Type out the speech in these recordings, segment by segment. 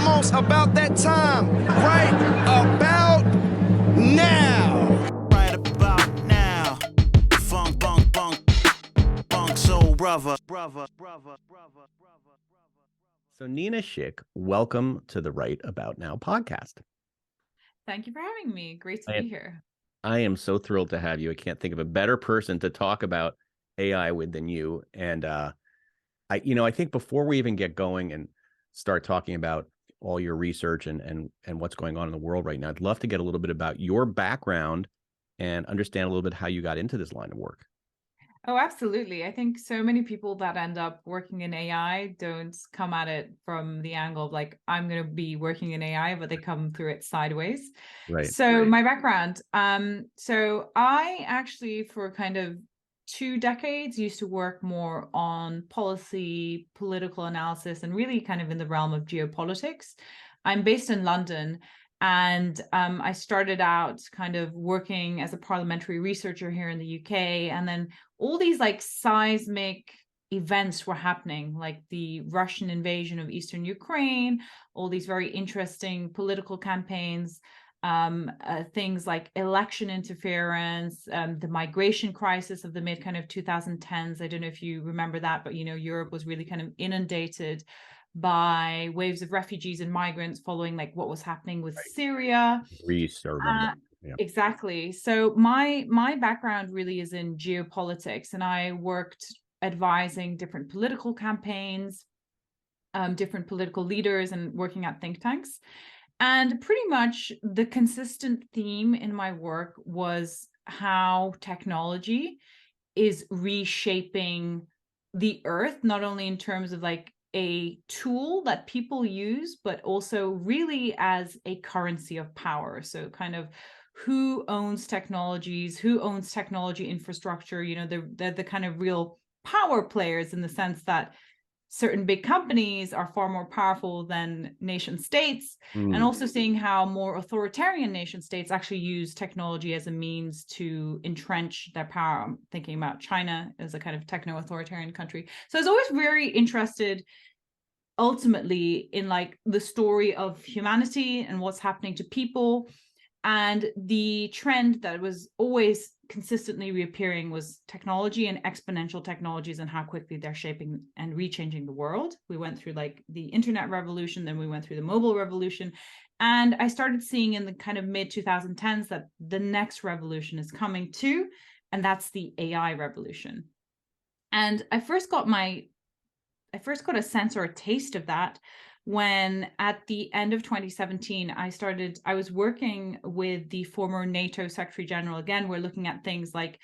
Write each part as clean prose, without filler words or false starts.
almost about that time. Right about now. Right about now. Funk, bunk, bunk, bunk, soul, brother. So Nina Schick, welcome to the Right About Now podcast. Thank you for having me. Great to be here. I am so thrilled to have you. I can't think of a better person to talk about AI with than you. And I think before we even get going and start talking about all your research and what's going on in the world right now, I'd love to get a little bit about your background and understand a little bit how you got into this line of work. Oh, absolutely. I think so many people that end up working in AI don't come at it from the angle of like, I'm going to be working in AI, but they come through it sideways. Right. So my background, so I actually for kind of 2 decades used to work more on policy, political analysis, and really kind of in the realm of geopolitics. I'm based in London. And I started out kind of working as a parliamentary researcher here in the UK. And then all these like seismic events were happening, like the Russian invasion of Eastern Ukraine, all these very interesting political campaigns, things like election interference, the migration crisis of the mid kind of 2010s. I don't know if you remember that, but, Europe was really kind of inundated by waves of refugees and migrants following like what was happening with Syria. Greece, I remember. Yeah. Exactly. So my background really is in geopolitics, and I worked advising different political campaigns, different political leaders, and working at think tanks. And pretty much the consistent theme in my work was how technology is reshaping the earth, not only in terms of like a tool that people use, but also really as a currency of power. So kind of who owns technologies, who owns technology infrastructure, they're the kind of real power players in the sense that certain big companies are far more powerful than nation states, and also seeing how more authoritarian nation states actually use technology as a means to entrench their power. I'm thinking about China as a kind of techno-authoritarian country. So I was always very interested ultimately in like the story of humanity and what's happening to people. And the trend that was always consistently reappearing was technology and exponential technologies and how quickly they're shaping and rechanging the world. We went through like the internet revolution, then we went through the mobile revolution. And I started seeing in the kind of mid 2010s that the next revolution is coming too, and that's the AI revolution. And I first got a sense or a taste of that when at the end of 2017, I was working with the former NATO Secretary General. Again, we're looking at things like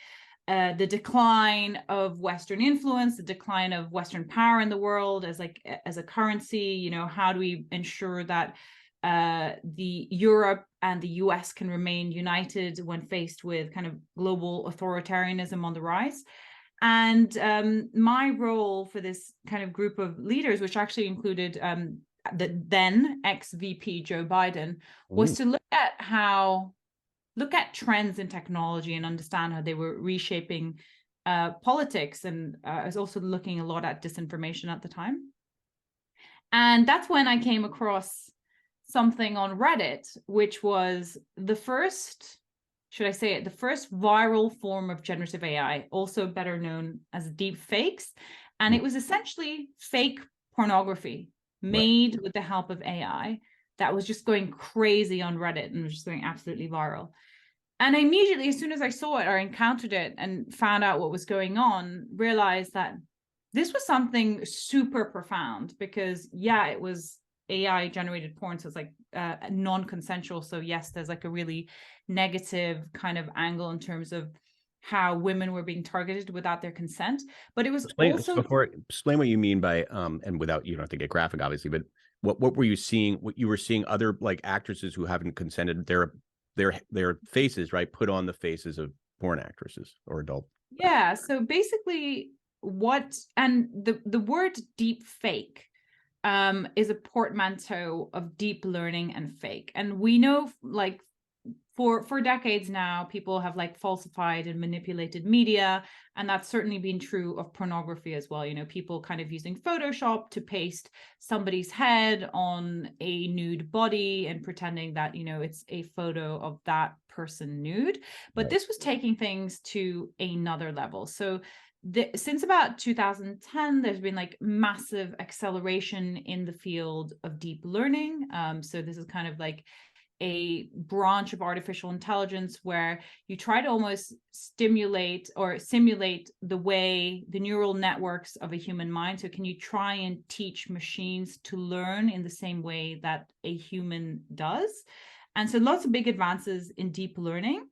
the decline of Western influence, the decline of Western power in the world as a currency. How do we ensure that the Europe and the US can remain united when faced with kind of global authoritarianism on the rise? And my role for this kind of group of leaders, which actually included the then ex-VP Joe Biden, was to look at trends in technology and understand how they were reshaping politics. And I was also looking a lot at disinformation at the time. And that's when I came across something on Reddit, which was the first viral form of generative AI, also better known as deep fakes. And it was essentially fake pornography made with the help of AI that was just going crazy on Reddit and was just going absolutely viral. And I immediately, as soon as I saw it or encountered it and found out what was going on, realized that this was something super profound because, it was AI generated porn. So it's like non-consensual. So yes, there's like a really negative kind of angle in terms of how women were being targeted without their consent. But it was explain what you mean by and without, you don't have to get graphic obviously, but what were you seeing? What you were seeing other like actresses who haven't consented, their faces, right, put on the faces of porn actresses or adult. Yeah. So basically the word deep fake is a portmanteau of deep learning and fake. And we know like for decades now, people have like falsified and manipulated media, and that's certainly been true of pornography as well. You know, people kind of using Photoshop to paste somebody's head on a nude body and pretending that, you know, it's a photo of that person nude. But Right. this was taking things to another level. So since about 2010, there's been like massive acceleration in the field of deep learning. So this is kind of like a branch of artificial intelligence where you try to almost stimulate or simulate the way the neural networks of a human mind. So can you try and teach machines to learn in the same way that a human does? And so lots of big advances in deep learning.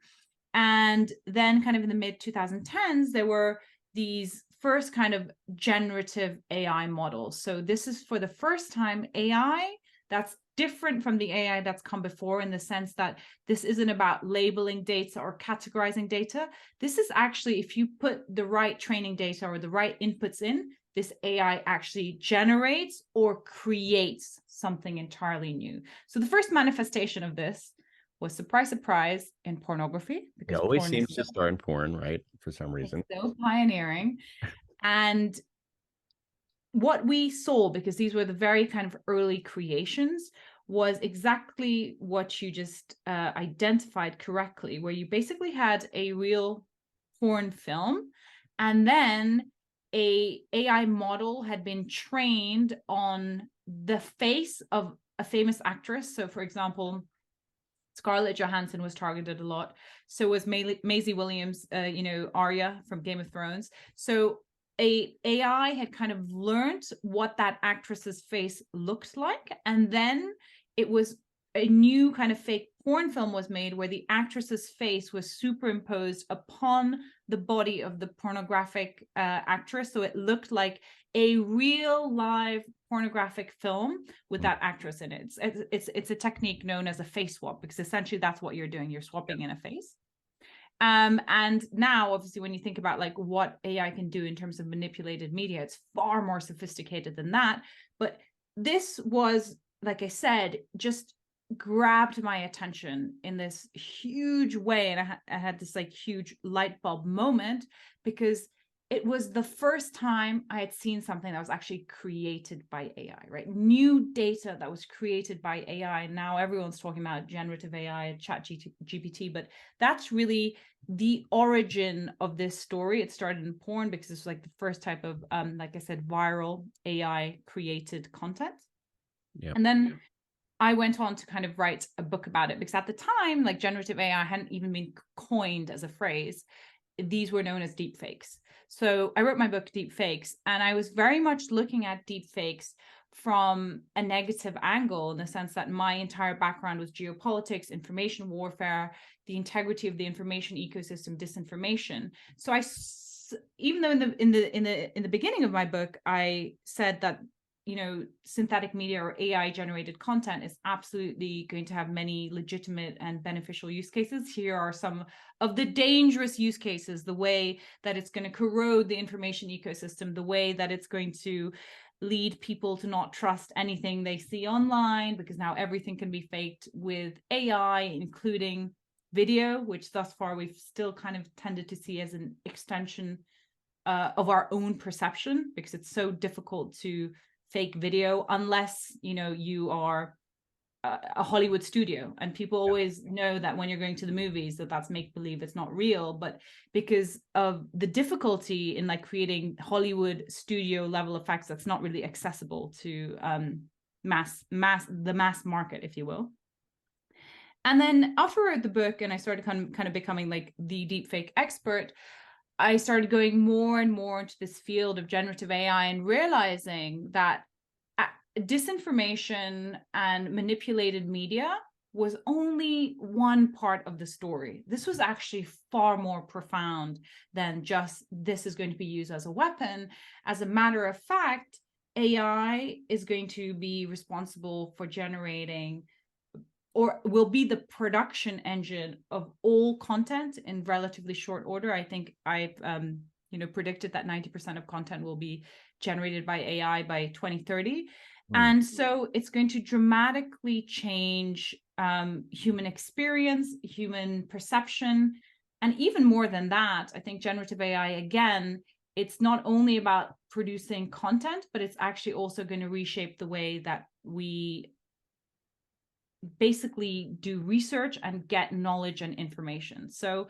And then kind of in the mid 2010s, there were these first kind of generative AI models. So this is for the first time AI that's different from the AI that's come before, in the sense that this isn't about labeling data or categorizing data. This is actually, if you put the right training data or the right inputs in, this AI actually generates or creates something entirely new. So the first manifestation of this was, surprise, surprise, in pornography, It because always porn seems is to start in porn, right? For some reason. so pioneering. And what we saw, because these were the very kind of early creations, was exactly what you just identified correctly, where you basically had a real porn film, and then a AI model had been trained on the face of a famous actress. So, for example, Scarlett Johansson was targeted a lot. So was Maisie Williams, you know, Arya from Game of Thrones. So a AI had kind of learned what that actress's face looked like, and then it was a new kind of fake porn film was made where the actress's face was superimposed upon the body of the pornographic actress, so it looked like a real live pornographic film with that actress in it. It's a technique known as a face swap, because essentially that's what you're doing. You're swapping in a face. And now, obviously, when you think about like what AI can do in terms of manipulated media, it's far more sophisticated than that. But this was, like I said, just grabbed my attention in this huge way. And I had this like huge light bulb moment, because it was the first time I had seen something that was actually created by AI, right? New data that was created by AI. Now everyone's talking about generative AI, Chat GPT, but that's really the origin of this story. It started in porn because it's like the first type of, like I said, viral AI created content. Yeah. And then I went on to kind of write a book about it, because at the time, like generative AI hadn't even been coined as a phrase. These were known as deep fakes. So I wrote my book, Deep Fakes, and I was very much looking at deep fakes from a negative angle, in the sense that my entire background was geopolitics, information warfare, the integrity of the information ecosystem, disinformation. So even though in the beginning of my book, I said that, you know, synthetic media or AI generated content is absolutely going to have many legitimate and beneficial use cases. Here are some of the dangerous use cases: the way that it's going to corrode the information ecosystem, the way that it's going to lead people to not trust anything they see online, because now everything can be faked with AI, including video, which thus far we've still kind of tended to see as an extension of our own perception, because it's so difficult to fake video unless, you know, you are a Hollywood studio, and people always know that when you're going to the movies that that's make believe, it's not real. But because of the difficulty in like creating Hollywood studio level effects, that's not really accessible to the mass market, if you will. And then after I wrote the book and I started kind of becoming like the deepfake expert, I started going more and more into this field of generative AI and realizing that disinformation and manipulated media was only one part of the story. This was actually far more profound than just this is going to be used as a weapon. As a matter of fact, AI is going to be responsible for generating, or will be the production engine of all content in relatively short order. I think I've predicted that 90% of content will be generated by AI by 2030. And so it's going to dramatically change human experience, human perception. And even more than that, I think generative AI, again, it's not only about producing content, but it's actually also going to reshape the way that we basically do research and get knowledge and information. So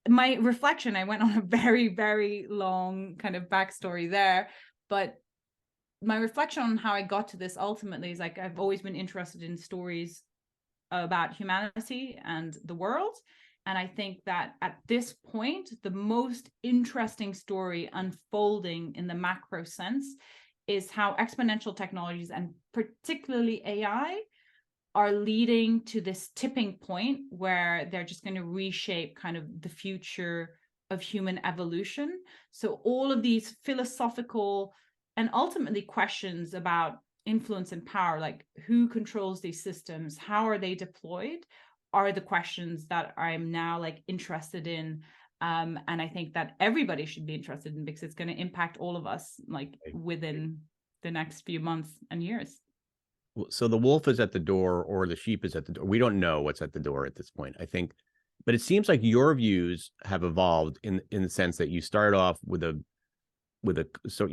my reflection, I went on a very, very long kind of backstory there, but my reflection on how I got to this ultimately is like, I've always been interested in stories about humanity and the world. And I think that at this point, the most interesting story unfolding in the macro sense is how exponential technologies, and particularly AI, are leading to this tipping point where they're just going to reshape kind of the future of human evolution. So all of these philosophical and ultimately questions about influence and power, like who controls these systems, how are they deployed, are the questions that I'm now like interested in. And I think that everybody should be interested in, because it's going to impact all of us like within the next few months and years. So the wolf is at the door, or the sheep is at the door. We don't know what's at the door at this point, I think. But it seems like your views have evolved in the sense that you started off with a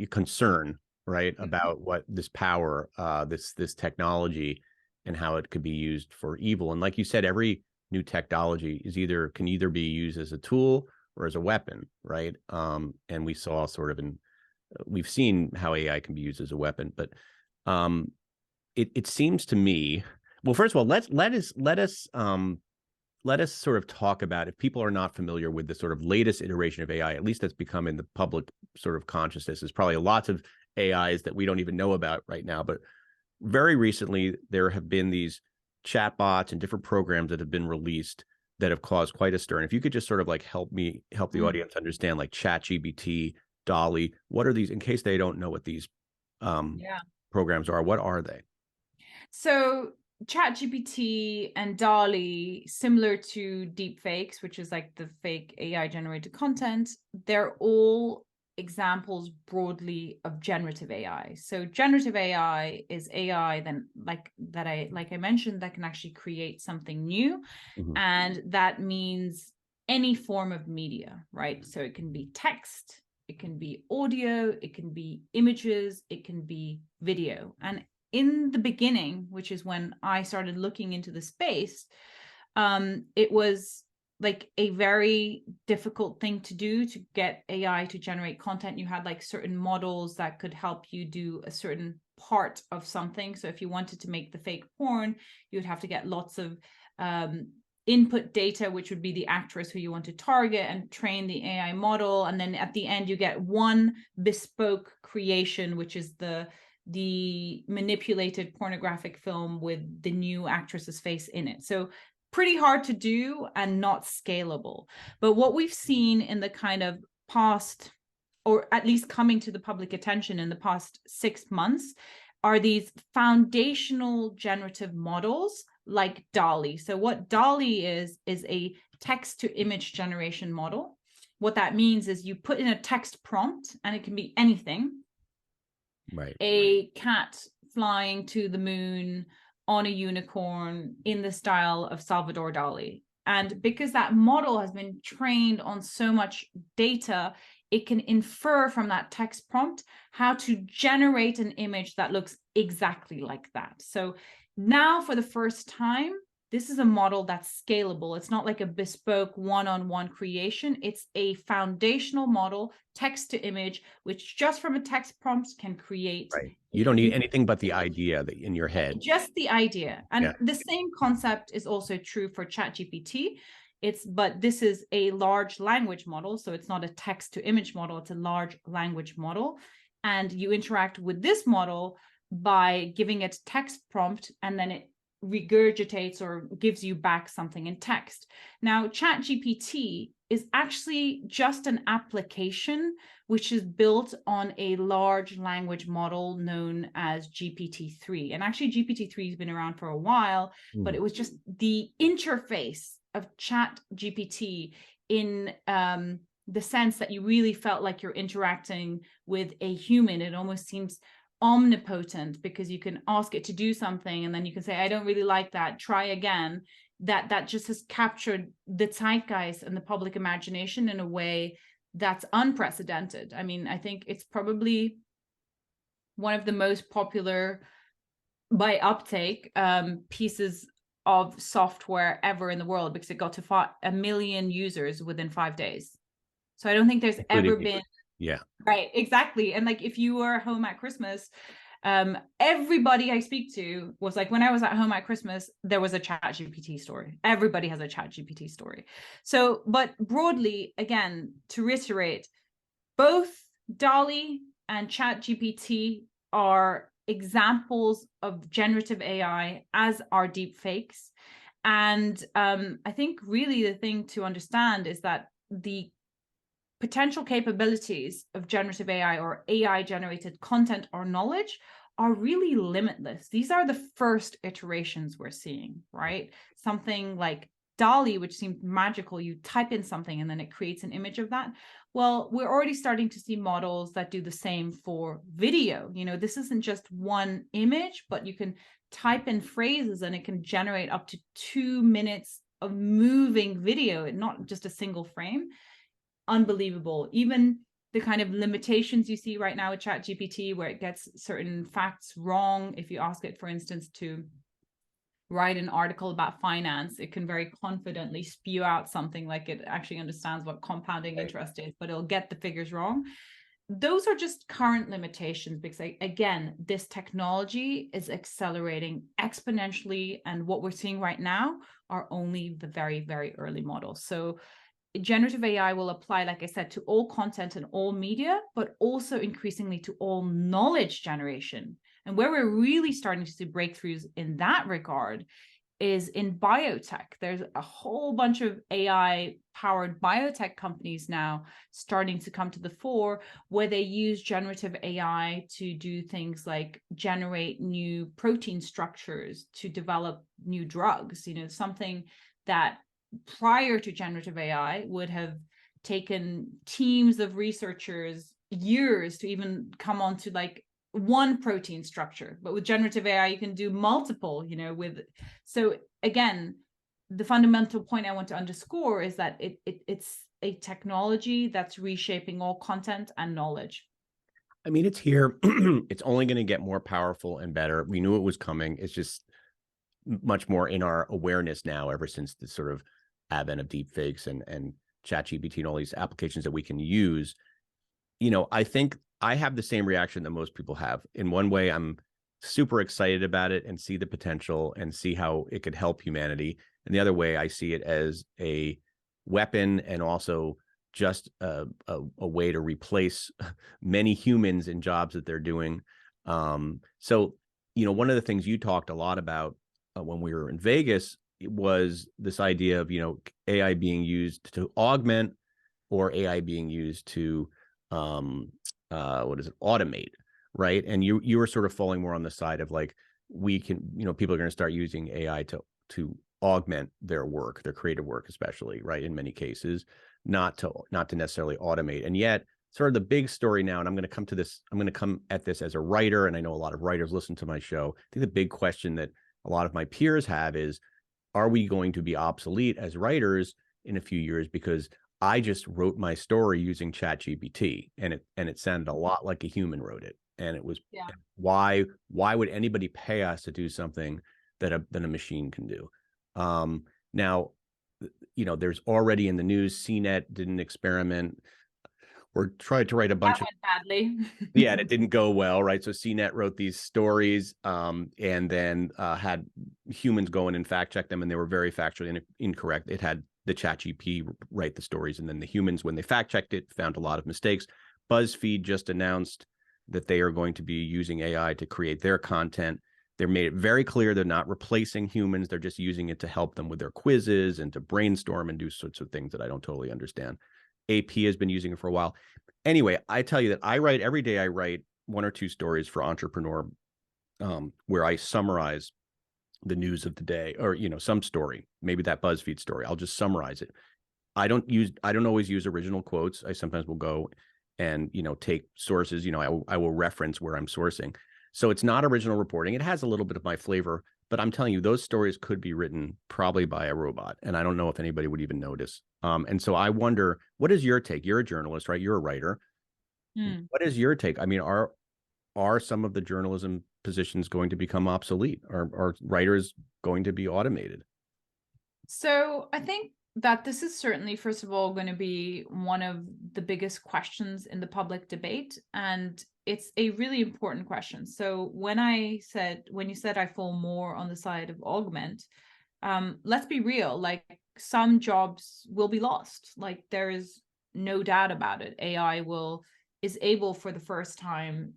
concern, right, about what this power, this technology, and how it could be used for evil. And like you said, every new technology can either be used as a tool or as a weapon, right? And we saw we've seen how AI can be used as a weapon, but it seems to me, well, first of all, let us sort of talk about, if people are not familiar with the sort of latest iteration of AI, at least that's become in the public sort of consciousness. There's probably lots of AIs that we don't even know about right now, but very recently there have been these chatbots and different programs that have been released that have caused quite a stir. And if you could just sort of like help the audience understand, like Chat GPT, Dolly, what are these, in case they don't know what these programs are, what are they? So Chat GPT and Dolly, similar to deepfakes, which is like the fake AI generated content, they're all examples broadly of generative AI. So generative AI is AI then like I mentioned, that can actually create something new. And that means any form of media, right? So it can be text, it can be audio, it can be images, it can be video. And in the beginning, which is when I started looking into the space, it was like a very difficult thing to do to get AI to generate content. You had like certain models that could help you do a certain part of something. So if you wanted to make the fake porn, you'd have to get lots of input data, which would be the actress who you want to target, and train the AI model. And then at the end, you get one bespoke creation, which is the manipulated pornographic film with the new actress's face in it. So pretty hard to do and not scalable. But what we've seen in the kind of past, or at least coming to the public attention in the past 6 months, are these foundational generative models like Dolly. So what Dolly is a text to image generation model. What that means is you put in a text prompt, and it can be anything. Right. A cat flying to the moon on a unicorn in the style of Salvador Dali. And because that model has been trained on so much data, it can infer from that text prompt how to generate an image that looks exactly like that. So now for the first time, this is a model that's scalable. It's not like a bespoke one-on-one creation. It's a foundational model, text to image, which just from a text prompt can create. Right. You don't need anything but the idea that in your head. Just the idea. And the same concept is also true for Chat GPT. But this is a large language model. So it's not a text to image model. It's a large language model. And you interact with this model by giving it text prompt, and then it regurgitates or gives you back something in text. Now, Chat GPT is actually just an application which is built on a large language model known as GPT-3. And actually, GPT-3 has been around for a while, but it was just the interface of Chat GPT in the sense that you really felt like you're interacting with a human. It almost seems omnipotent because you can ask it to do something and then you can say, I don't really like that, try again, that just has captured the zeitgeist and the public imagination in a way that's unprecedented. I mean, I think it's probably one of the most popular by uptake pieces of software ever in the world, because it got to 1 million users within 5 days. So I don't think there's ever been. Yeah. Right, exactly. And like, if you were home at Christmas, everybody I speak to was like, when I was at home at Christmas, there was a Chat GPT story. Everybody has a Chat GPT story. So, but broadly, again, to reiterate, both DALL-E and Chat GPT are examples of generative AI, as are deepfakes. And I think really the thing to understand is that the potential capabilities of generative AI or AI generated content or knowledge are really limitless. These are the first iterations we're seeing, right? Something like DALL-E, which seemed magical, you type in something and then it creates an image of that. Well, we're already starting to see models that do the same for video. You know, this isn't just one image, but you can type in phrases and it can generate up to 2 minutes of moving video, not just a single frame. Unbelievable. Even the kind of limitations you see right now with Chat GPT, where it gets certain facts wrong. If you ask it, for instance, to write an article about finance, it can very confidently spew out something like it actually understands what compounding interest is, but it'll get the figures wrong. Those are just current limitations, because again, this technology is accelerating exponentially, and what we're seeing right now are only the very, very early models. So generative AI will apply, like I said, to all content and all media, but also increasingly to all knowledge generation. And where we're really starting to see breakthroughs in that regard is in biotech. There's a whole bunch of AI-powered biotech companies now starting to come to the fore, where they use generative AI to do things like generate new protein structures to develop new drugs. You know, something that prior to generative AI would have taken teams of researchers years to even come onto like one protein structure. But with generative AI, you can do multiple, you know, so again, the fundamental point I want to underscore is that it's a technology that's reshaping all content and knowledge. I mean, it's here. It's only going to get more powerful and better. We knew it was coming. It's just much more in our awareness now, ever since the sort of advent of deepfakes and ChatGPT and all these applications that we can use. You know, I think I have the same reaction that most people have. In one way, I'm super excited about it and see the potential and see how it could help humanity. And the other way, I see it as a weapon and also just a way to replace many humans in jobs that they're doing. So, you know, one of the things you talked a lot about when we were in Vegas was this idea of, you know, AI being used to augment, or AI being used to automate, right? And you were sort of falling more on the side of like, we can, you know, people are going to start using AI to augment their work, their creative work, especially, right? In many cases, not to necessarily automate. And yet, sort of the big story now, and I'm going to come at this as a writer, and I know a lot of writers listen to my show. I think the big question that a lot of my peers have is, are we going to be obsolete as writers in a few years? Because I just wrote my story using Chat GPT, and it sounded a lot like a human wrote it. And it was, why would anybody pay us to do something that a machine can do? Now, you know, there's already in the news, CNET did an experiment or tried to write a bunch that went badly. Yeah, and it didn't go well, right? So CNET wrote these stories, and then had humans go in and fact check them, and they were very factually incorrect. It had the ChatGPT write the stories, and then the humans, when they fact checked it, found a lot of mistakes. BuzzFeed just announced that they are going to be using AI to create their content. They made it very clear they're not replacing humans. They're just using it to help them with their quizzes and to brainstorm and do sorts of things that I don't totally understand. AP has been using it for a while. Anyway, I tell you that every day I write 1 or 2 stories for Entrepreneur, where I summarize the news of the day, or, you know, some story, maybe that BuzzFeed story. I'll just summarize it. I don't always use original quotes. I sometimes will go and, you know, take sources, you know, I will reference where I'm sourcing. So it's not original reporting. It has a little bit of my flavor, but I'm telling you, those stories could be written probably by a robot. And I don't know if anybody would even notice. And so I wonder, what is your take? You're a journalist, right? You're a writer. What is your take? I mean, are some of the journalism positions going to become obsolete? Are writers going to be automated? So I think that this is certainly, first of all, going to be one of the biggest questions in the public debate. And it's a really important question. So when you said I fall more on the side of augment, let's be real, like some jobs will be lost. Like there is no doubt about it. AI is able for the first time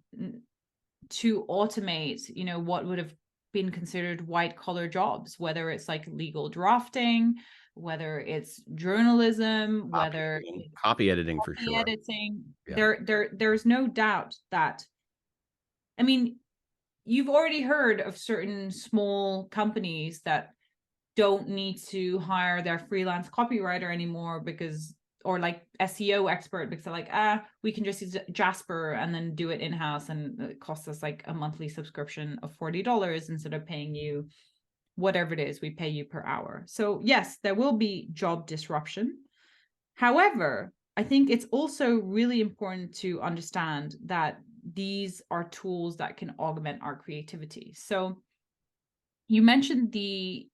to automate, what would have been considered white collar jobs, whether it's like legal drafting, whether it's journalism, whether copy editing for sure. Editing. Yeah. There's no doubt that, I mean, you've already heard of certain small companies that don't need to hire their freelance copywriter anymore or like SEO expert, because they're like, we can just use Jasper and then do it in-house, and it costs us like a monthly subscription of $40 instead of paying you whatever it is we pay you per hour. So yes, there will be job disruption. However, I think it's also really important to understand that these are tools that can augment our creativity. So you mentioned the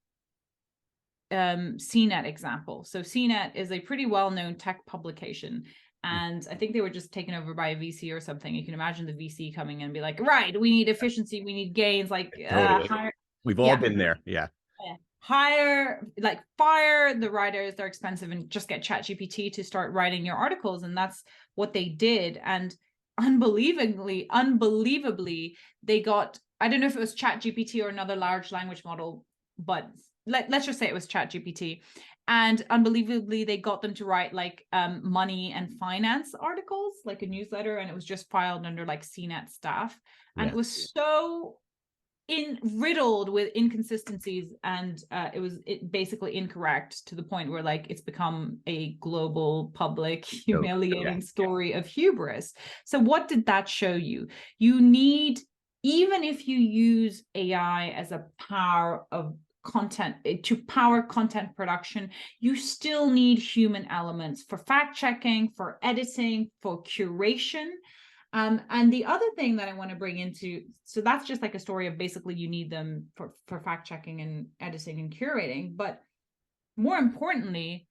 CNET example. So CNET is a pretty well-known tech publication, and I think they were just taken over by a VC or something. You can imagine the VC coming in and be like, right, we need efficiency, we need gains, like totally. We've all been there. Hire, like fire the writers, they're expensive, and just get Chat GPT to start writing your articles. And that's what they did. And unbelievably, they got, I don't know if it was Chat GPT or another large language model, but let's just say it was Chat GPT. And unbelievably, they got them to write like money and finance articles, like a newsletter, and it was just filed under like CNET staff. And it was so riddled with inconsistencies, and it was basically incorrect to the point where like it's become a global public humiliating story of hubris. So what did that show you? You need, even if you use AI as a power of content to power content production, you still need human elements for fact checking, for editing, for curation. And the other thing that I want to bring into, so that's just like a story of basically you need them for fact checking and editing and curating, but more importantly,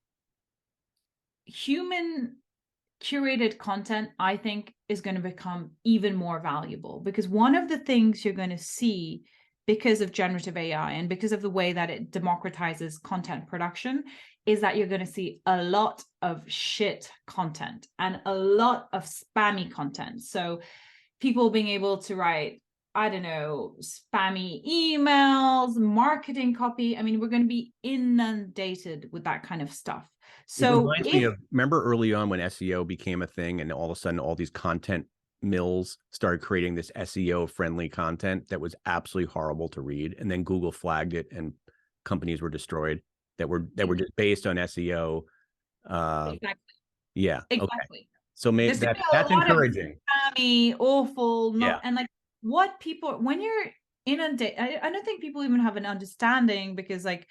human curated content, I think, is going to become even more valuable, because one of the things you're going to see because of generative AI and because of the way that it democratizes content production is that you're going to see a lot of shit content and a lot of spammy content. So people being able to write, I don't know, spammy emails, marketing copy. I mean, we're going to be inundated with that kind of stuff. So it reminds me of, remember early on when SEO became a thing and all of a sudden all these content mills started creating this SEO friendly content that was absolutely horrible to read, and then Google flagged it and companies were destroyed that were just based on SEO. Exactly. Yeah. Exactly. Okay. So maybe that's encouraging. Spammy, awful, and like what people, when you're inundated, I don't think people even have an understanding because like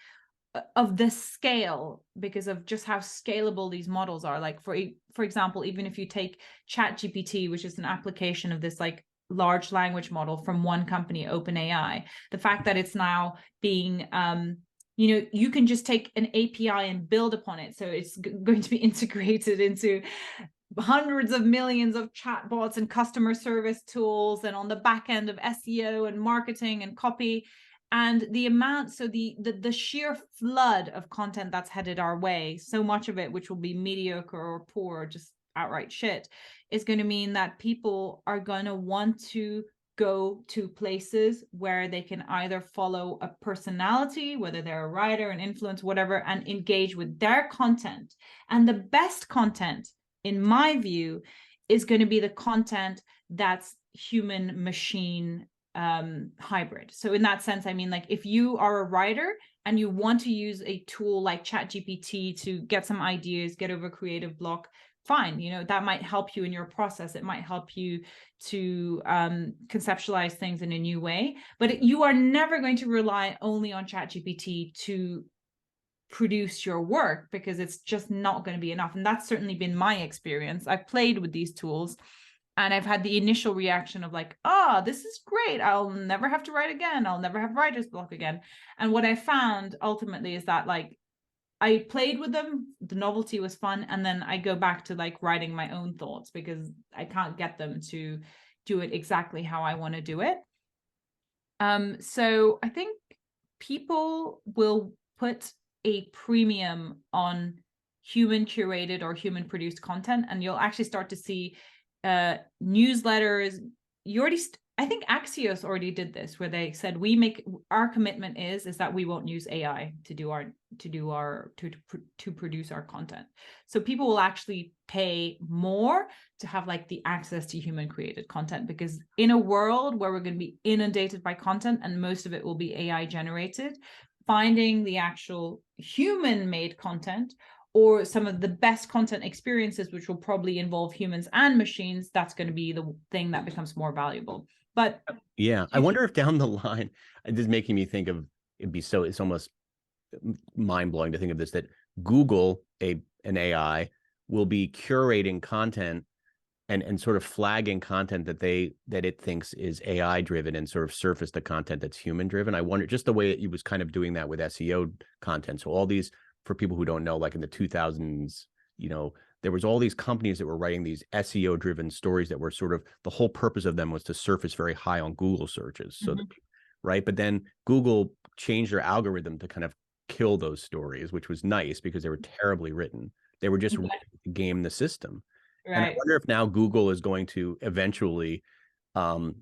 of the scale, because of just how scalable these models are. Like for example, even if you take Chat GPT, which is an application of this like large language model from one company, OpenAI, the fact that it's now being you can just take an API and build upon it, so it's going to be integrated into hundreds of millions of chatbots and customer service tools, and on the back end of SEO and marketing and copy. And the amount, so the sheer flood of content that's headed our way, so much of it which will be mediocre or poor or just outright shit, is going to mean that people are going to want to go to places where they can either follow a personality, whether they're a writer, an influencer, whatever, and engage with their content. And the best content, in my view, is going to be the content that's human machine hybrid. So in that sense, I mean, like if you are a writer and you want to use a tool like Chat GPT to get some ideas, get over creative block, fine. You know, that might help you in your process. It might help you to conceptualize things in a new way, but you are never going to rely only on Chat GPT to produce your work, because it's just not going to be enough. And that's certainly been my experience. I've played with these tools and I've had the initial reaction of like, oh, this is great. I'll never have to write again. I'll never have writer's block again. And what I found ultimately is that like, I played with them, the novelty was fun, and then I go back to like writing my own thoughts because I can't get them to do it exactly how I want to do it. So I think people will put a premium on human curated or human produced content, and you'll actually start to see newsletters. I think Axios already did this, where they said our commitment is that we won't use AI to produce our content. So people will actually pay more to have like the access to human created content, because in a world where we're going to be inundated by content and most of it will be AI generated, finding the actual human made content or some of the best content experiences, which will probably involve humans and machines, that's going to be the thing that becomes more valuable. But yeah, I wonder if down the line, this is making me think of, it's almost mind blowing to think of this, that Google, an AI, will be curating content and sort of flagging content that it thinks is AI driven and sort of surface the content that's human driven. I wonder, just the way it was kind of doing that with SEO content. So all these, for people who don't know, like in the 2000s, you know, there was all these companies that were writing these SEO driven stories that were sort of, the whole purpose of them was to surface very high on Google searches. So that, right. But then Google changed their algorithm to kind of kill those stories, which was nice because they were terribly written. They were just written to game the system. Right. And I wonder if now Google is going to eventually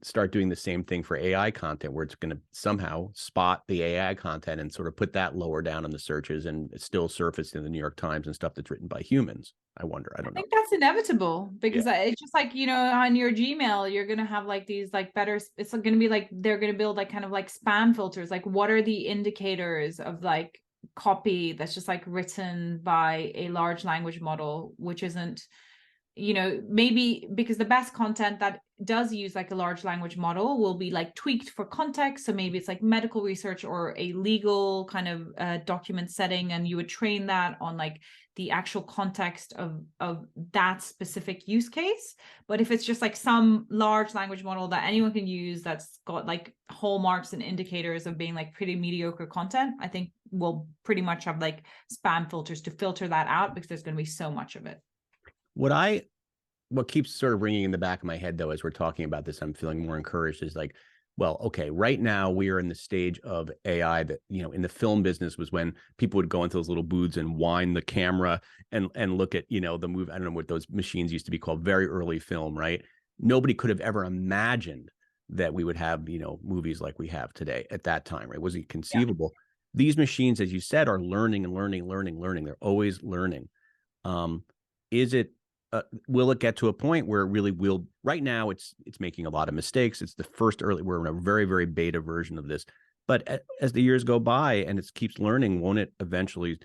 start doing the same thing for AI content, where it's going to somehow spot the AI content and sort of put that lower down in the searches and still surface in the New York Times and stuff that's written by humans. I wonder. I don't know. I think that's inevitable, because it's just like, you know, on your Gmail, you're going to have like these like better, it's going to be like, they're going to build like kind of like spam filters. Like, what are the indicators of like copy that's just like written by a large language model, which isn't, you know, maybe because the best content that does use like a large language model will be like tweaked for context. So maybe it's like medical research or a legal kind of document setting, and you would train that on like the actual context of that specific use case. But if it's just like some large language model that anyone can use that's got like hallmarks and indicators of being like pretty mediocre content, I think we'll pretty much have like spam filters to filter that out, because there's going to be so much of it. What keeps sort of ringing in the back of my head, though, as we're talking about this, I'm feeling more encouraged, is like, well, okay, right now we are in the stage of AI that, you know, in the film business was when people would go into those little booths and wind the camera and look at, you know, the movie. I don't know what those machines used to be called, very early film, right? Nobody could have ever imagined that we would have, you know, movies like we have today at that time, right? Was it conceivable? Yeah. These machines, as you said, are learning and learning. They're always learning. Will it get to a point where it really will? Right now, it's making a lot of mistakes. It's the first we're in a very, very beta version of this. But as the years go by and it keeps learning, won't it eventually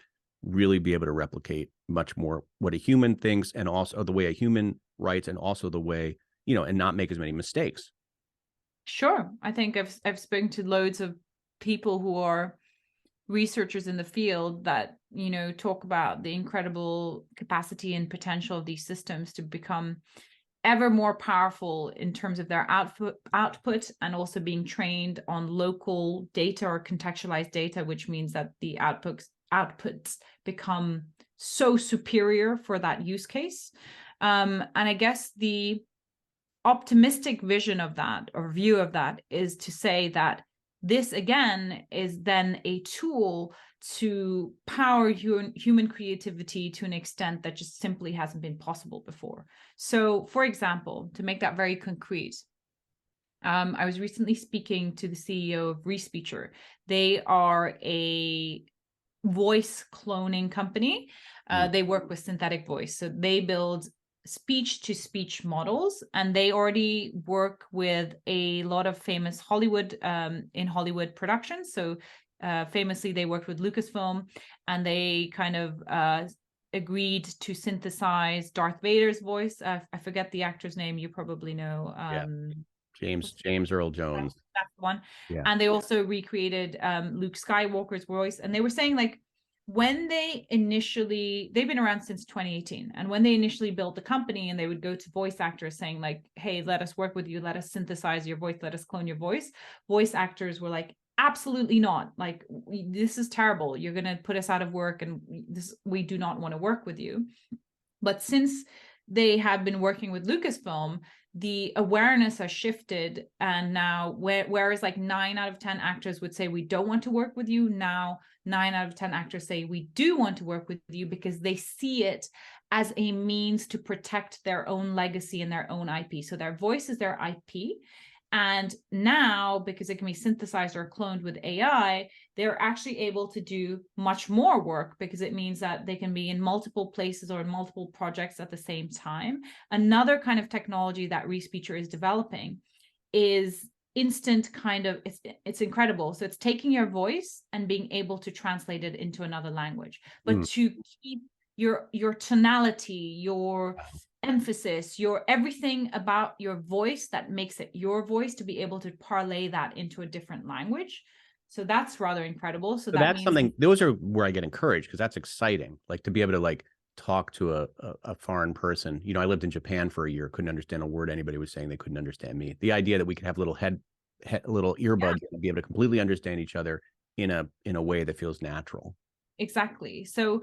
really be able to replicate much more what a human thinks, and also the way a human writes, and also the way, you know, and not make as many mistakes? Sure. I think I've spoken to loads of people who are researchers in the field that, you know, talk about the incredible capacity and potential of these systems to become ever more powerful in terms of their output, and also being trained on local data or contextualized data, which means that the outputs become so superior for that use case. And I guess the optimistic vision of that, or view of that, is to say that this again is then a tool to power human creativity to an extent that just simply hasn't been possible before. So, for example, to make that very concrete, I was recently speaking to the CEO of Respeecher. They are a voice cloning company. They work with synthetic voice. So they build speech-to-speech models, and they already work with a lot of famous Hollywood productions. So famously, they worked with Lucasfilm, and they kind of agreed to synthesize Darth Vader's voice. I forget the actor's name. You probably know. Yeah. James Earl Jones. That's the one. Yeah. And they also recreated Luke Skywalker's voice. And they were saying, like, when they've been around since 2018, and when they initially built the company and they would go to voice actors saying, like, hey, let us work with you, let us synthesize your voice, let us clone your voice actors were like, absolutely not, like, this is terrible, you're going to put us out of work, and we do not want to work with you. But since they have been working with Lucasfilm, the awareness has shifted, and now whereas like 9 out of 10 actors would say we don't want to work with you, now 9 out of 10 actors say we do want to work with you, because they see it as a means to protect their own legacy and their own IP. So their voice is their IP. And now, because it can be synthesized or cloned with AI, they're actually able to do much more work, because it means that they can be in multiple places or in multiple projects at the same time. Another kind of technology that ReSpeecher is developing is instant kind of, it's incredible. So it's taking your voice and being able to translate it into another language, but to keep your tonality, your emphasis, your everything about your voice that makes it your voice, to be able to parlay that into a different language. So that's rather incredible. So that's means something, those are where I get encouraged, because that's exciting. Like, to be able to like talk to a foreign person. You know, I lived in Japan for a year, couldn't understand a word anybody was saying. They couldn't understand me. The idea that we could have little little earbuds and be able to completely understand each other in a way that feels natural. Exactly. So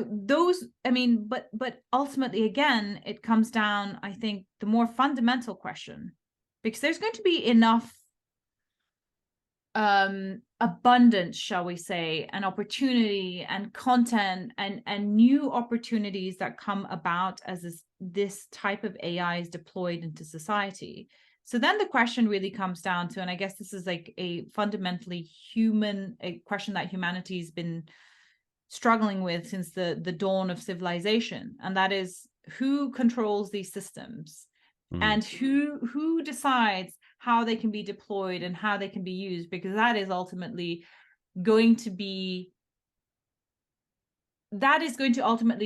those, I mean, but ultimately, again, it comes down, I think, the more fundamental question, because there's going to be enough abundance, shall we say, and opportunity and content and new opportunities that come about as this type of AI is deployed into society. So then the question really comes down to, and I guess this is like a fundamentally a question that humanity's been struggling with since the dawn of civilization, and that is, who controls these systems, and who decides how they can be deployed and how they can be used, because that is ultimately going to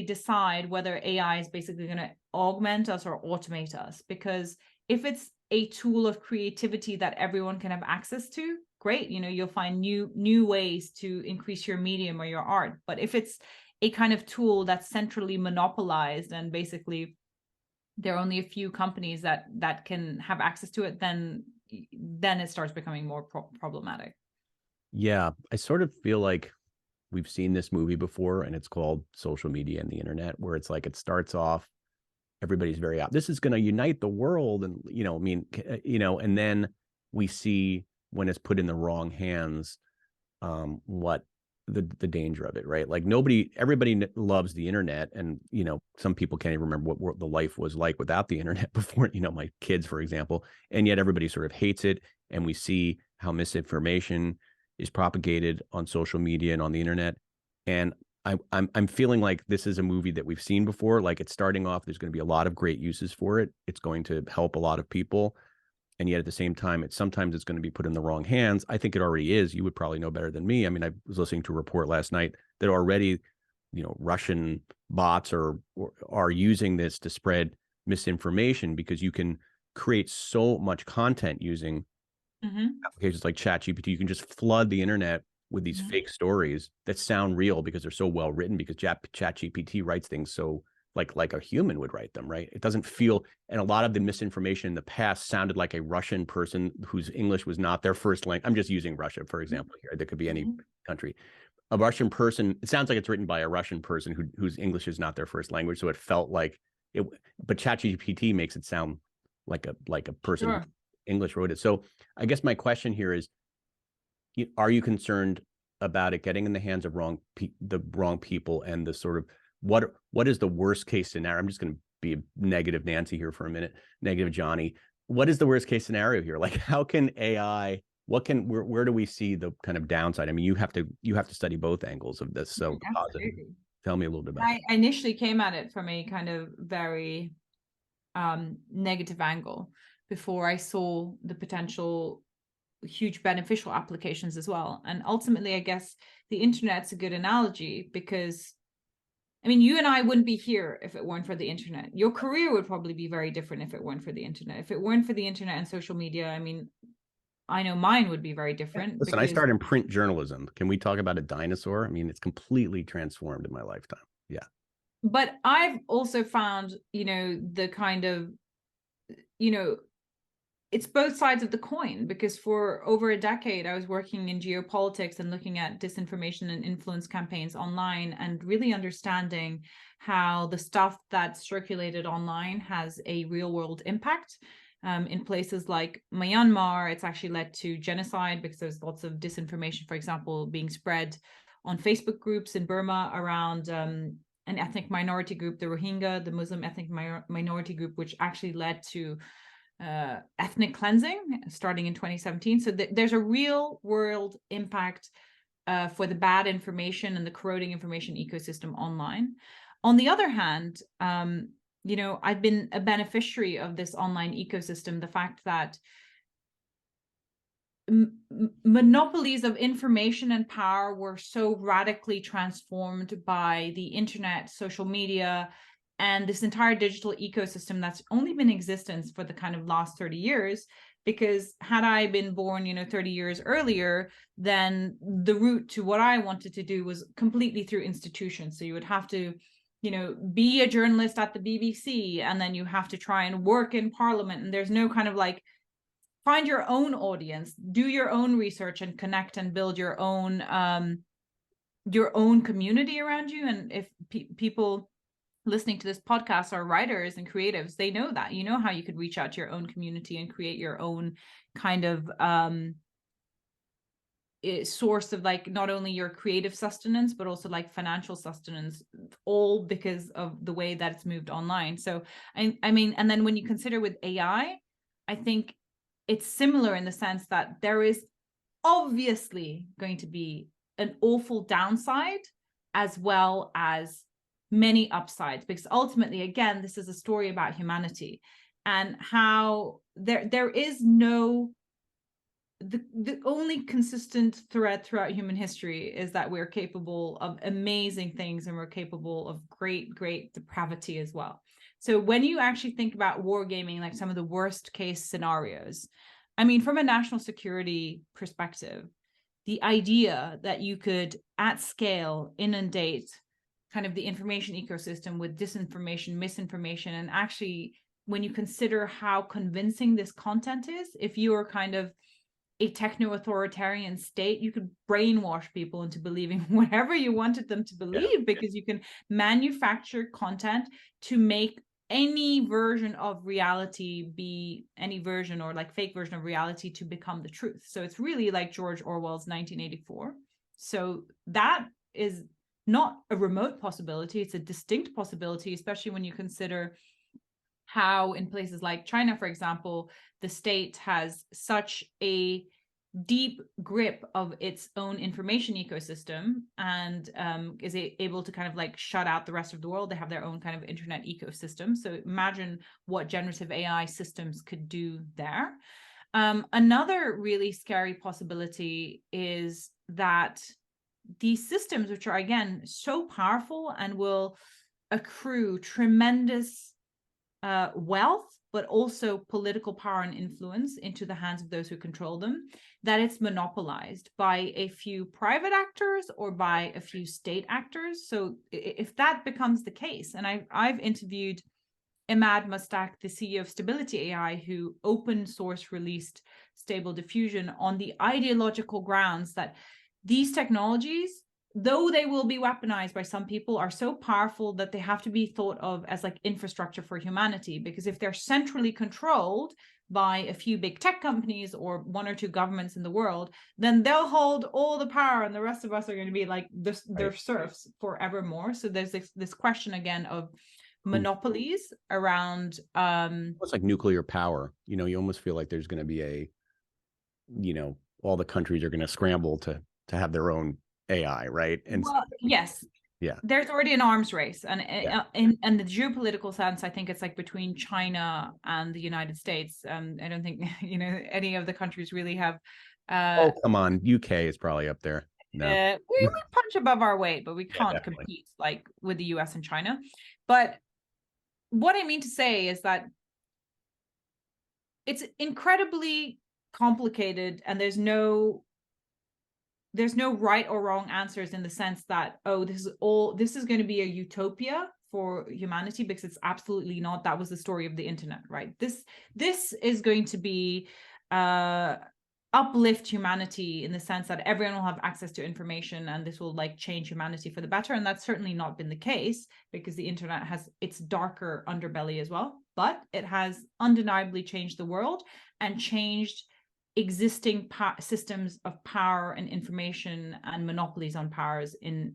decide whether AI is basically going to augment us or automate us. Because if it's a tool of creativity that everyone can have access to, great, you'll find new ways to increase your medium or your art. But if it's a kind of tool that's centrally monopolized, and basically there are only a few companies that can have access to it, then it starts becoming more problematic. Yeah, I sort of feel like we've seen this movie before, and it's called Social Media and the Internet, where it's like, it starts off, everybody's very out, this is going to unite the world, and and then we see, when it's put in the wrong hands, what the danger of it, right? Like, everybody loves the internet, and some people can't even remember what the life was like without the internet before, my kids, for example, and yet everybody sort of hates it. And we see how misinformation is propagated on social media and on the internet. And I'm feeling like this is a movie that we've seen before. Like, it's starting off, there's going to be a lot of great uses for it. It's going to help a lot of people. And yet at the same time, sometimes it's going to be put in the wrong hands. I think it already is. You would probably know better than me. I mean, I was listening to a report last night that already, Russian bots are using this to spread misinformation, because you can create so much content using applications like Chat GPT. You can just flood the internet with these fake stories that sound real because they're so well written, because Chat GPT writes things so like a human would write them, right? It doesn't feel, and a lot of the misinformation in the past sounded like a Russian person whose English was not their first language. I'm just using Russia, for example, here. There could be any country. A Russian person, it sounds like it's written by a Russian person whose English is not their first language. So it felt like it, but ChatGPT makes it sound like a person who English wrote it. So I guess my question here is, are you concerned about it getting in the hands of the wrong people, and the sort of, what is the worst case scenario? I'm just going to be a negative Nancy here for a minute, negative Johnny. What is the worst case scenario here? Like, how can AI, where do we see the kind of downside? I mean, you have to study both angles of this. So positive. Tell me a little bit about it. I initially came at it from a kind of very negative angle before I saw the potential huge beneficial applications as well. And ultimately, I guess the internet's a good analogy, because I mean, you and I wouldn't be here if it weren't for the internet. Your career would probably be very different if it weren't for the internet. If it weren't for the internet and social media, I mean, I know mine would be very different. Listen, I Because, started in print journalism. Can we talk about a dinosaur? I mean, it's completely transformed in my lifetime. Yeah. but I've also found, the kind of, it's both sides of the coin, because for over a decade, I was working in geopolitics and looking at disinformation and influence campaigns online, and really understanding how the stuff that's circulated online has a real world impact. In places like Myanmar, it's actually led to genocide because there's lots of disinformation, for example, being spread on Facebook groups in Burma around an ethnic minority group, the Rohingya, the Muslim ethnic minority group, which actually led to ethnic cleansing starting in 2017. So there's a real world impact for the bad information and the corroding information ecosystem online. On the other hand, I've been a beneficiary of this online ecosystem. The fact that monopolies of information and power were so radically transformed by the internet, social media, and this entire digital ecosystem that's only been in existence for the kind of last 30 years. Because had I been born, 30 years earlier, then the route to what I wanted to do was completely through institutions. So you would have to, be a journalist at the BBC, and then you have to try and work in Parliament. And there's no kind of like, find your own audience, do your own research, and connect and build your own community around you. And if people listening to this podcast are writers and creatives, they know that, how you could reach out to your own community and create your own kind of source of like not only your creative sustenance, but also like financial sustenance, all because of the way that it's moved online. So I mean, and then when you consider with AI, I think it's similar in the sense that there is obviously going to be an awful downside as well as many upsides, because ultimately, again, this is a story about humanity and how there is no, the only consistent thread throughout human history is that we're capable of amazing things, and we're capable of great depravity as well. So when you actually think about wargaming, like some of the worst case scenarios, I mean, from a national security perspective, the idea that you could at scale inundate kind of the information ecosystem with disinformation, misinformation, and actually, when you consider how convincing this content is, if you are kind of a techno-authoritarian state, you could brainwash people into believing whatever you wanted them to believe, because you can manufacture content to make any version of reality be any version, or like fake version of reality, to become the truth. So it's really like George Orwell's 1984. So that is not a remote possibility, it's a distinct possibility, especially when you consider how in places like China, for example, the state has such a deep grip of its own information ecosystem, and is able to kind of like shut out the rest of the world. They have their own kind of internet ecosystem. So imagine what generative AI systems could do there. Another really scary possibility is that these systems, which are again so powerful and will accrue tremendous wealth, but also political power and influence into the hands of those who control them, that it's monopolized by a few private actors or by a few state actors. So if that becomes the case, and I've interviewed Imad Mustak, the CEO of Stability AI, who open source released Stable Diffusion on the ideological grounds that these technologies, though they will be weaponized by some people, are so powerful that they have to be thought of as like infrastructure for humanity. Because if they're centrally controlled by a few big tech companies or one or two governments in the world, then they'll hold all the power, and the rest of us are going to be like their serfs forevermore. So there's this question again of monopolies around It's like nuclear power. You almost feel like there's going to be all the countries are going to scramble to have their own AI, right? And well, yes, there's already an arms race, and in the geopolitical sense, I think it's like between China and the United States. I don't think any of the countries really have oh, come on, UK is probably up there. No. we punch above our weight, but we Yeah, can't definitely. compete like with the US and China. But what I mean to say is that it's incredibly complicated, and there's no right or wrong answers, in the sense that, oh, this is going to be a utopia for humanity, because it's absolutely not. That was the story of the internet, right? This is going to be uplift humanity, in the sense that everyone will have access to information, and this will like change humanity for the better. And that's certainly not been the case, because the internet has its darker underbelly as well, but it has undeniably changed the world and changed existing systems of power and information and monopolies on powers in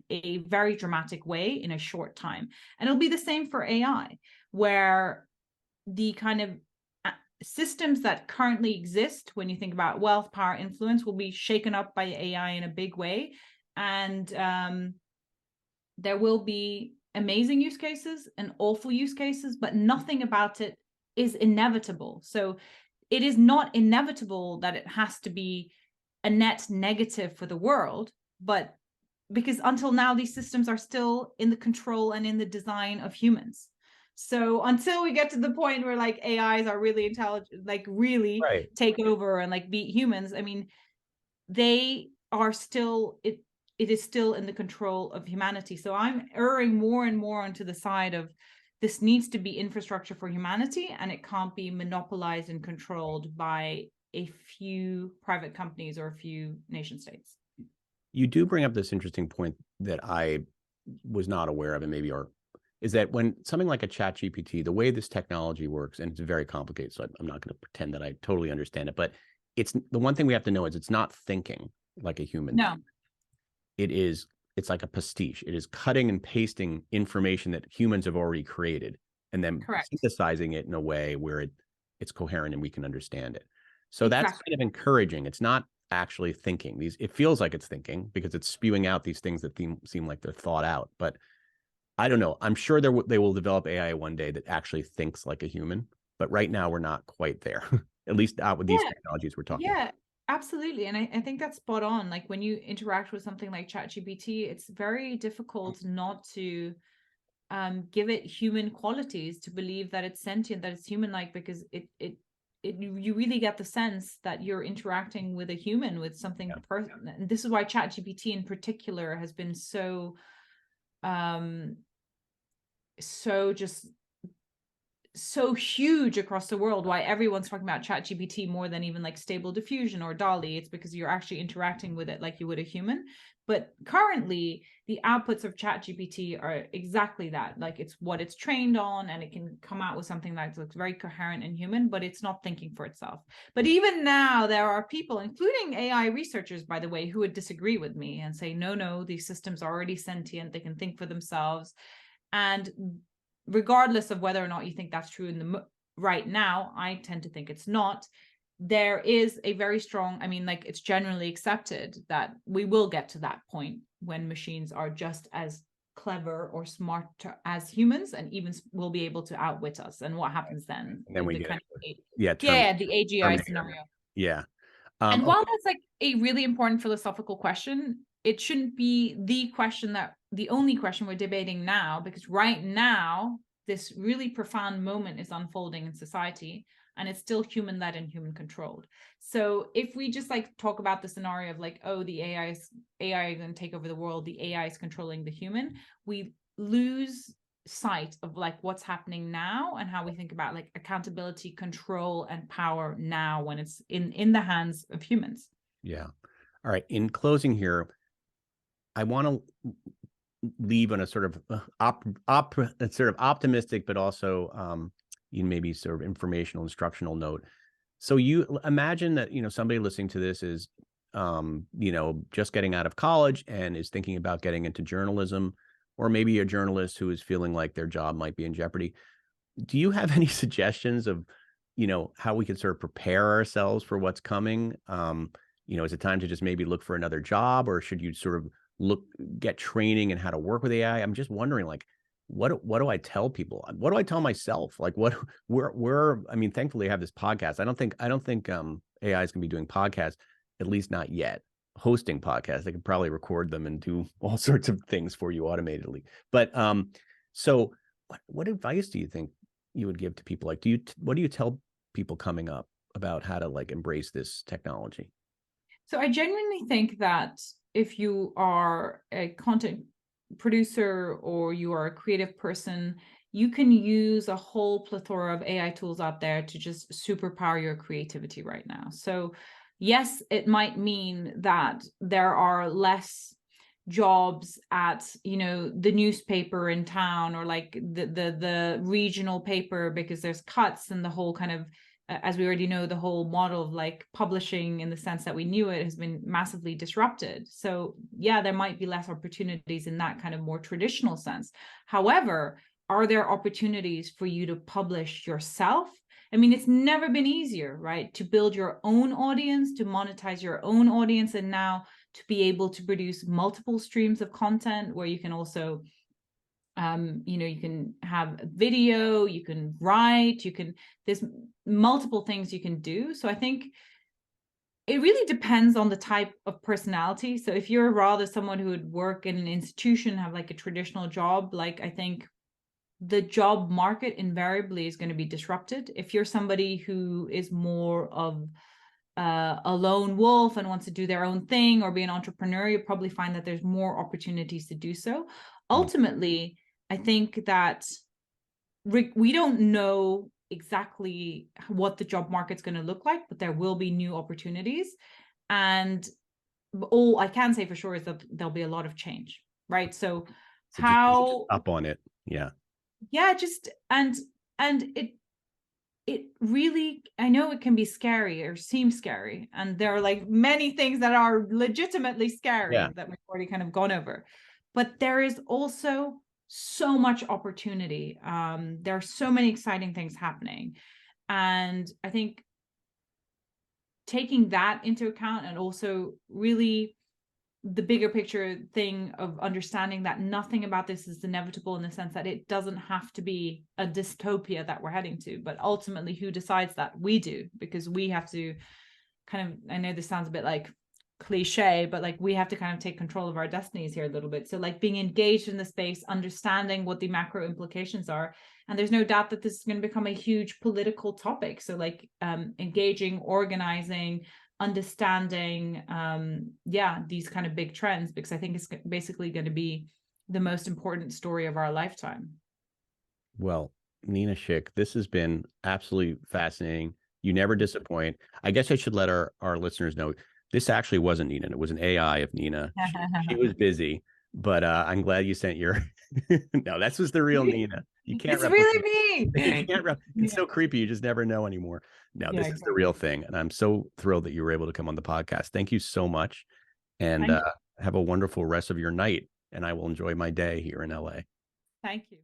a very dramatic way in a short time. And it'll be the same for AI, where the kind of systems that currently exist, when you think about wealth, power, influence, will be shaken up by AI in a big way. And there will be amazing use cases and awful use cases, but nothing about it is inevitable. So it is not inevitable that it has to be a net negative for the world, but because until now, these systems are still in the control and in the design of humans. So until we get to the point where like AIs are really intelligent, like really Right. take over and like beat humans, I mean, they are still, it is still in the control of humanity. So I'm erring more and more onto the side of, this needs to be infrastructure for humanity, and it can't be monopolized and controlled by a few private companies or a few nation states. You do bring up this interesting point that I was not aware of, and maybe is that when something like a Chat GPT, the way this technology works, and it's very complicated, so I'm not going to pretend that I totally understand it, but it's the one thing we have to know is it's not thinking like a human. No. It's like a pastiche. It is cutting and pasting information that humans have already created, and then Correct. synthesizing it in a way where it's coherent and we can understand it. So Exactly. that's kind of encouraging. It's not actually thinking. It feels like it's thinking because it's spewing out these things that seem like they're thought out. But I don't know. I'm sure they will develop AI one day that actually thinks like a human. But right now we're not quite there, at least not with these technologies we're talking about. Yeah, absolutely. And I think that's spot on. Like when you interact with something like Chat GPT, it's very difficult not to give it human qualities, to believe that it's sentient, that it's human-like, because you really get the sense that you're interacting with a human, with something person. And this is why Chat GPT in particular has been so huge across the world, why everyone's talking about Chat GPT more than even like Stable Diffusion or DALL-E. It's because you're actually interacting with it like you would a human. But currently the outputs of Chat GPT are exactly that. Like it's what it's trained on, and it can come out with something that looks very coherent and human, but it's not thinking for itself. But even now there are people, including AI researchers, by the way, who would disagree with me and say, no, these systems are already sentient, they can think for themselves. And regardless of whether or not you think that's true in the right now, I tend to think it's not. There is a very strong, I mean, like it's generally accepted that we will get to that point when machines are just as clever or smart as humans, and even will be able to outwit us. And what happens then? And then we get the AGI scenario. Yeah. And while that's like a really important philosophical question, it shouldn't be the only question we're debating now, because right now this really profound moment is unfolding in society, and it's still human-led and human-controlled. So if we just like talk about the scenario of like, oh, the AI is going to take over the world, the AI is controlling the human, we lose sight of like what's happening now and how we think about like accountability, control, and power now when it's in the hands of humans. Yeah. All right. In closing here, I want to leave on a sort of sort of optimistic, but also maybe sort of informational, instructional note. So you imagine that, somebody listening to this is, just getting out of college and is thinking about getting into journalism, or maybe a journalist who is feeling like their job might be in jeopardy. Do you have any suggestions of, how we can sort of prepare ourselves for what's coming? Is it time to just maybe look for another job, or should you sort of get training in how to work with AI? I'm just wondering, like, what do I tell people? What do I tell myself? Like, I mean, thankfully I have this podcast. I don't think AI is going to be doing podcasts, at least not yet. hosting podcasts. They could probably record them and do all sorts of things for you automatedly. But so what advice do you think you would give to people? Like, what do you tell people coming up about how to like embrace this technology? So I genuinely think that if you are a content producer or you are a creative person, you can use a whole plethora of AI tools out there to just superpower your creativity right now. So yes, it might mean that there are less jobs at, you know, the newspaper in town, or like the regional paper, because there's cuts, and the whole kind of, as we already know, the whole model of like publishing in the sense that we knew it has been massively disrupted. So yeah, there might be less opportunities in that kind of more traditional sense. However, are there opportunities for you to publish yourself? I mean, it's never been easier, right? To build your own audience, to monetize your own audience, and now to be able to produce multiple streams of content where you can also you know, you can have video, you can write, there's multiple things you can do. So I think it really depends on the type of personality. So if you're rather someone who would work in an institution, have like a traditional job, like I think the job market invariably is going to be disrupted. If you're somebody who is more of a lone wolf and wants to do their own thing or be an entrepreneur, you'll probably find that there's more opportunities to do so. Ultimately, I think that we don't know exactly what the job market's going to look like, but there will be new opportunities. And all I can say for sure is that there'll be a lot of change, right? So how up on it. Yeah. Just and it really, I know it can be scary or seem scary, and there are like many things that are legitimately scary that we've already kind of gone over, but there is also so much opportunity. There are so many exciting things happening, and I think taking that into account, and also really the bigger picture thing of understanding that nothing about this is inevitable, in the sense that it doesn't have to be a dystopia that we're heading to, but ultimately who decides that? We do, because we have to kind of, I know this sounds a bit like cliche, but like we have to kind of take control of our destinies here a little bit. So like being engaged in the space, understanding what the macro implications are, and there's no doubt that this is going to become a huge political topic. So like engaging, organizing, understanding these kind of big trends, because I think it's basically going to be the most important story of our lifetime. Well, Nina Schick, this has been absolutely fascinating. You never disappoint. I guess I should let our listeners know this actually wasn't Nina. It was an AI of Nina. She was busy, but I'm glad you sent your no, this was the real Nina. You can't It's really me. You can't it's so creepy. You just never know anymore. No, this is the real thing. And I'm so thrilled that you were able to come on the podcast. Thank you so much. And have a wonderful rest of your night. And I will enjoy my day here in LA. Thank you.